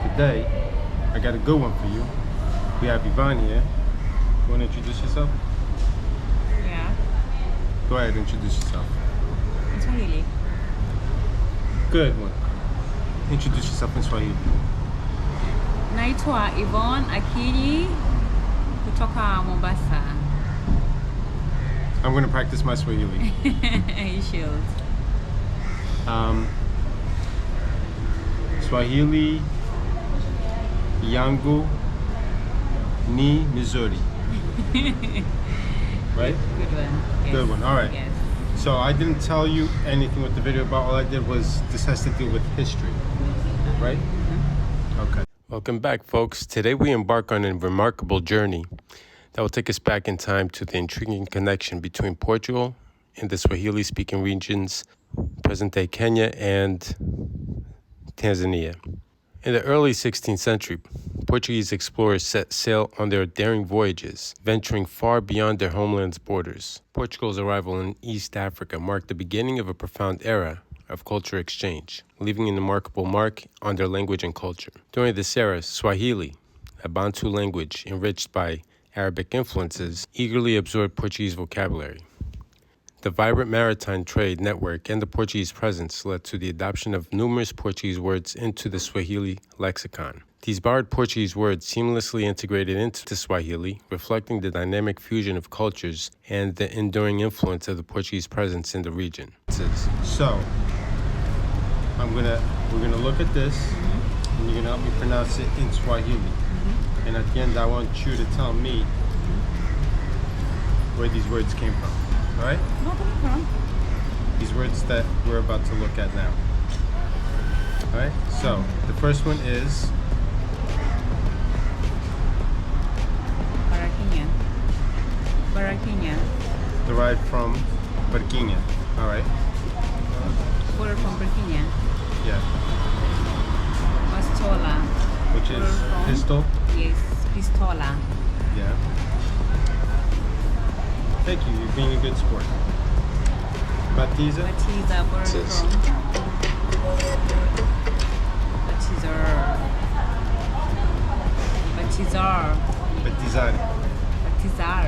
Today, I got a good one for you. We have Ivonne here. You want to introduce yourself? Yeah. Go ahead, introduce yourself. In Swahili. Good one. Introduce yourself in Swahili. Naitwa Ivonne Akili kutoka Mombasa. I'm going to practice my Swahili. You should. Swahili yangu ni Missouri. Right? Good one. Yes. Good one. All right. Yes. So I didn't tell you anything with the video about. All I did was this has to deal with history. Right? Okay. Welcome back, folks. Today we embark on a remarkable journey that will take us back in time to the intriguing connection between Portugal and the Swahili-speaking regions, present-day Kenya and Tanzania. In the early 16th century, Portuguese explorers set sail on their daring voyages, venturing far beyond their homeland's borders. Portugal's arrival in East Africa marked the beginning of a profound era of culture exchange, leaving an remarkable mark on their language and culture. During this era, Swahili, a Bantu language enriched by Arabic influences, eagerly absorbed Portuguese vocabulary. The vibrant maritime trade network and the Portuguese presence led to the adoption of numerous Portuguese words into the Swahili lexicon. These borrowed Portuguese words seamlessly integrated into Swahili, reflecting the dynamic fusion of cultures and the enduring influence of the Portuguese presence in the region. So, we're gonna look at this, and you're gonna help me pronounce it in Swahili. And at the end, I want you to tell me where these words came from. All right? These words that we're about to look at now. All right? So, the first one is Kenia. derived from Kenia. All right? Word from Kenia. Yeah. Pistola. Which is pistol? Yes, pistola. Yeah. Thank you. You're being a good sport. Batiza? Batiza, word from Batizar. Batizar. Batizar.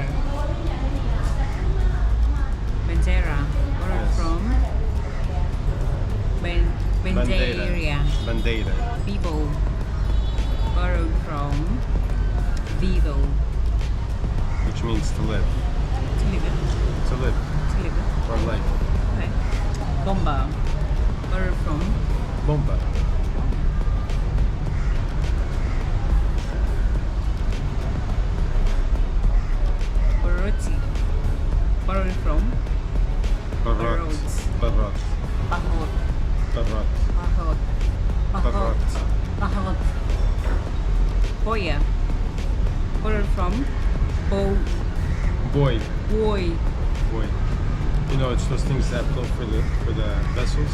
Bandera, word Yes. from Bandeira. Bandeira. Vivo, borrowed from Vivo. Which means to live. To live it. To live. To live it. Or life. Okay. Bomba, borrowed from Bomba. Boroti, borrowed from Barot. Barot. Bahot. Barot. Bahot. Bahot. Bahot. Boya, borrowed from Boy. Boy. Boy. Boy. You know, it's those things that float for the vessels.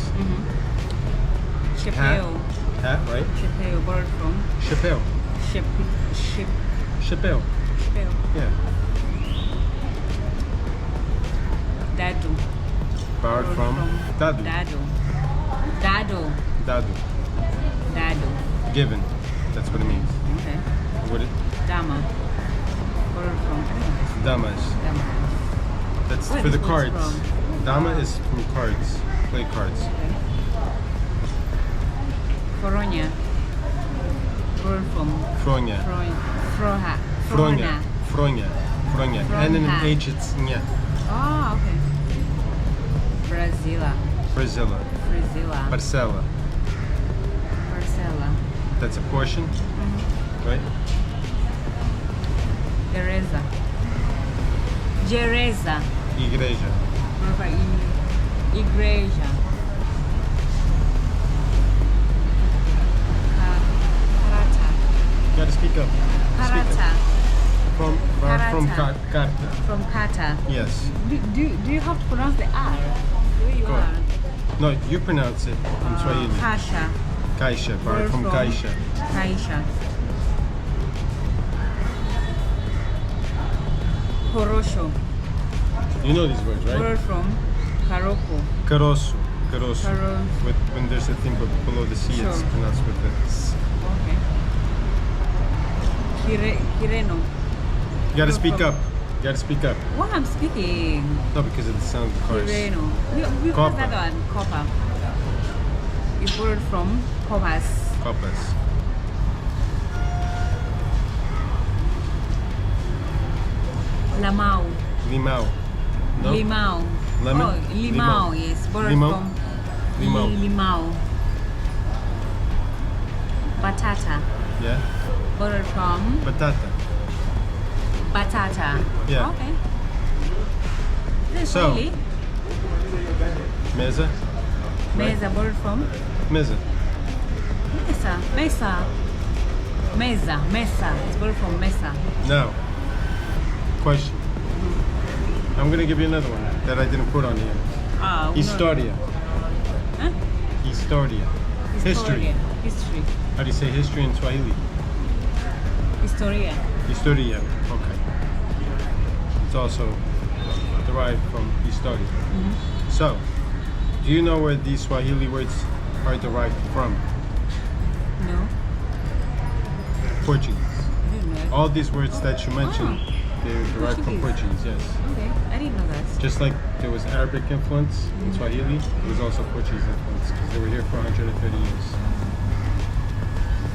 Chapeo. Hat, right? Chapeo, borrowed from Chapelle. Chapeo. Chapelle. Yeah. Dado. Borrowed from Dadu. Dado. Dado. Dadu. Dado. Given. That's what it means. Okay. What it? Dama. Borrowed from Damas. Dama. That's Where for the is this cards. from? Dama is from cards. Play cards. Foronia. Borrowed from Fronya. Froha. Fronya. Fronya. Fronya. And in an H it's nya. Oh, okay. Brazila. Brazilla. Brazila. Parcela. Parcela. That's a portion. Right? Gereza. Gereza. Igreja. Igreja. Karata. You gotta speak up. Karata. From Karata. Carta. From Kata. Yes. Do you have to pronounce the R? Where you Go are? ahead. No, you pronounce it in Swahili. Kasha. Caixa. Borrowed from Caixa. Caixa. Corosho. You know these words, right? Word from Caroko. Caroço. Caro. When there's a thing below the C, it's Sure. pronounced with the S. Okay. Kireno. You gotta speak up. You gotta speak up. What I'm speaking? No, because of the sound of the cars. Kireno. We call that one copper. It's borrowed from copas. Copas. Lamau. Limao. No? Limao. Lemon? Oh, limao. Yes, borrowed Limao? from Limao. Limao. Batata. Yeah. Borrowed from Batata. batata. Yeah. Okay. This is So, Swahili. Mesa. Mesa borrowed from Mesa. Mesa. It's borrowed from mesa. Now, question. I'm gonna give you another one that I didn't put on here. Ah, Historia. Huh? Historia. History. History. How do you say history in Swahili? Historia. Historia. Okay. It's also derived from historia. So, do you know where these Swahili words are derived from? No. Portuguese. I didn't know. All these words that you mentioned, they're derived from Portuguese. Portuguese, yes. Okay, I didn't know that. Just like there was Arabic influence in Swahili, there was also Portuguese influence because they were here for 130 years.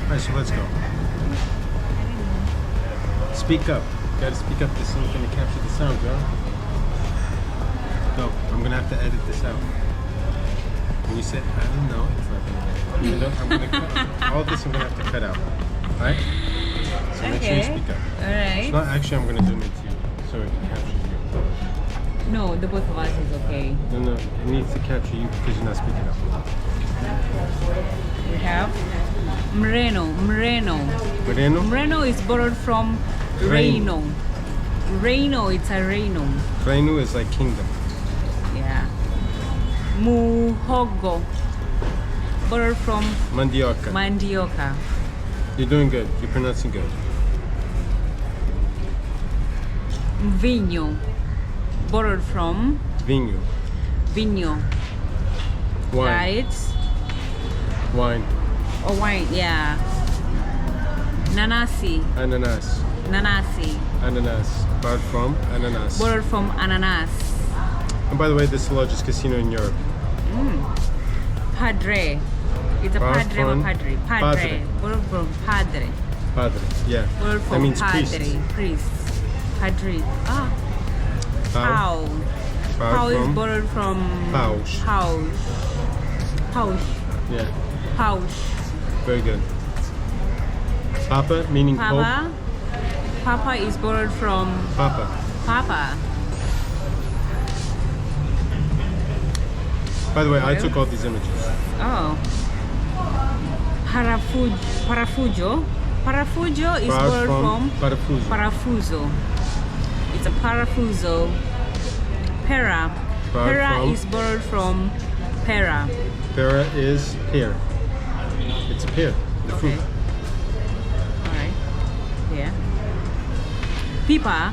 Alright, so let's go. I didn't know. Speak up. You gotta speak up. This thing's gonna capture the sound, girl. No, I'm gonna have to edit this out. When you say, I don't know, it's not gonna you know, I'm gonna cut. All this I'm gonna have to cut out. Alright? So make sure you speak up. Alright. It's not actually, I'm gonna zoom into you so it can capture you. No, the both of us is okay. No, it needs to capture you because you're not speaking up. We have Moreno. Moreno? Moreno is borrowed from Reino. Reino, it's a Reino. Reino is like kingdom. Yeah. Muhogo, borrowed from Mandioca. Mandioca. You're doing good. You're pronouncing good. Vinho, borrowed from Vinho. Vinho. Wine. Right? Wine. Or wine, yeah. Nanasi, Ananas. nanasi, Ananas. Borrowed from ananas. borrowed from ananas. And by the way, this is the largest casino in Europe. Padre, it's a Borrowed padre or from padre. padre. Padre, borrowed from padre. Padre. Yeah. Borrowed That from means padre, priest. Padre. Ah, Pau. pau. Pau Borrowed is from borrowed from Paus. Paus. Yeah. Paus. Very good. Papa, meaning Papa. Papa is borrowed from Pope. Papa. Papa. By the way, I took all these images. Oh. Parafujo. Parafujo is Borrowed borrowed from from Parafuso. parafuso. It's a parafuso. Pera. Borrowed Pera from- is borrowed from pera. Pera is pear. It's a pear. The fruit. Okay. Alright. Yeah. Pipa.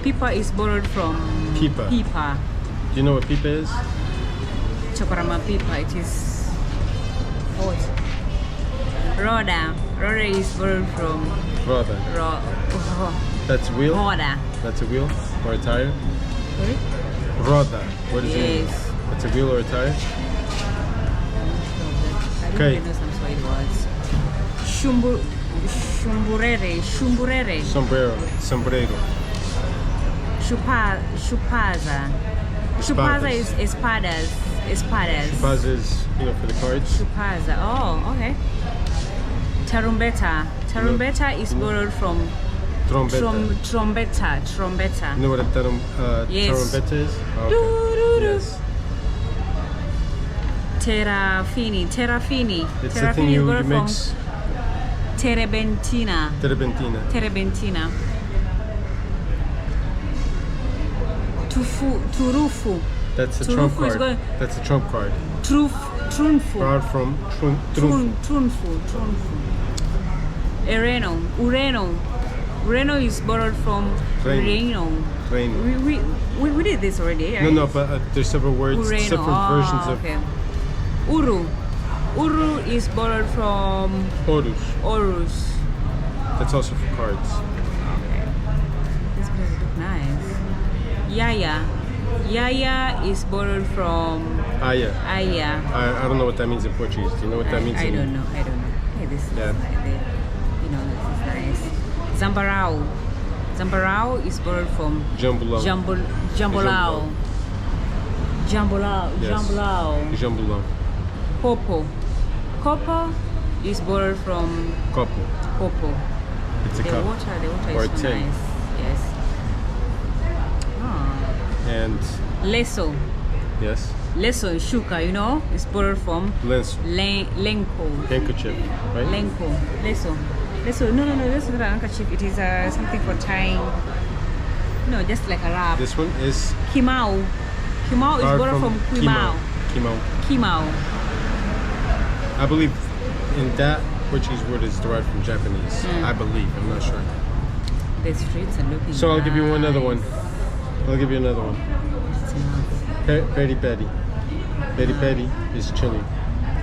Pipa is borrowed from Pipa. Pipa. Do you know what pipa is? Chokorama pipa. It is what? Roda. Roda is borrowed from Roda. That's wheel. Roda. That's a wheel or a tire. Sorry? Roda. What does it mean? Yes. It's a wheel or a tire. I Okay. didn't know some Swahili words. Shumburere. Sombrero. Sombrero. Chupaza. Chupaza is espadas. Buzz is, for the cards. Chupaza. Oh, okay. Tarumbeta. Tarumbeta is borrowed from Trombeta. trombeta. You know what a Yes. trombeta is? Oh, Doo-doo-doo. yes. Terrafini. It's the Terrafini thing is you borrowed from mix. Terebentina. Terebentina. Turufu. That's a Turufu trump is card. going- That's a trump card. Trunfu. Borrowed from trunfo. Trunfu. Ureno is borrowed from Reino. Reino. We did this already, right? No, but there's several words, Ureno. several versions of Okay. Uru is borrowed from Horus. Orus. That's also for cards. Okay. This place look nice. Yaya. Yaya is borrowed from Aya. Aya. I don't know what that means in Portuguese. Do you know what that means? I don't know. Hey, this is Yeah. like this is nice. Zambarao. Zambarao is borrowed from Jambolão. Jambolao. Jambolao. Yes. Jambolao. Jambolão. Popo. Copo is borrowed from Copo. Popo. It's a The cup. water Or is a so tin. nice. Yes. Ah. And Leso. yes. Leso is shuka, you know? It's borrowed from Lenço. Lenko. Handkerchief, right? Lenko. Leso. Leso. No. This is not a handkerchief. It is something for tying. No, just like a wrap. This one is Kimao. Kimao is borrowed from Quimao. Kimao. Kimao. I believe in that Portuguese word is derived from Japanese. I believe. I'm not sure. The streets are looking So I'll give you another nice. one. I'll give you another one. It's nice. Peri peri. Peri peri is chili.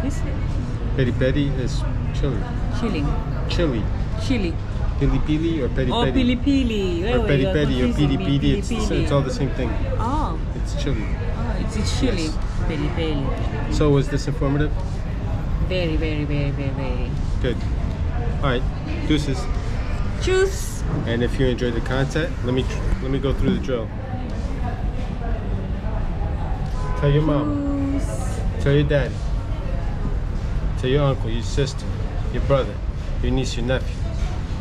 Is it? Peri peri is chili. Chilling. Chili. Chili. Pili pili or peri Oh, peri. pili pili. Or peri peri or piri piri. Pili. It's all the same thing. Oh, It's chili. it's chili. Yes. Pili pili. So was this informative? Very. Good. All right. Deuces. Choose. And if you enjoyed the content, let me go through the drill. Tell your mom. Tell your daddy. Tell your uncle, your sister, your brother, your niece, your nephew,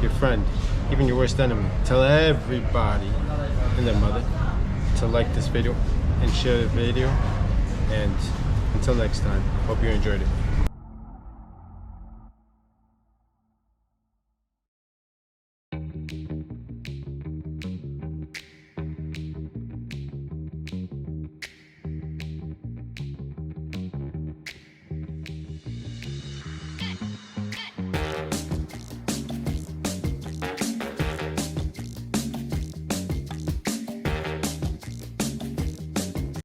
your friend, even your worst enemy. Tell everybody and their mother to like this video and share the video. And until next time, hope you enjoyed it.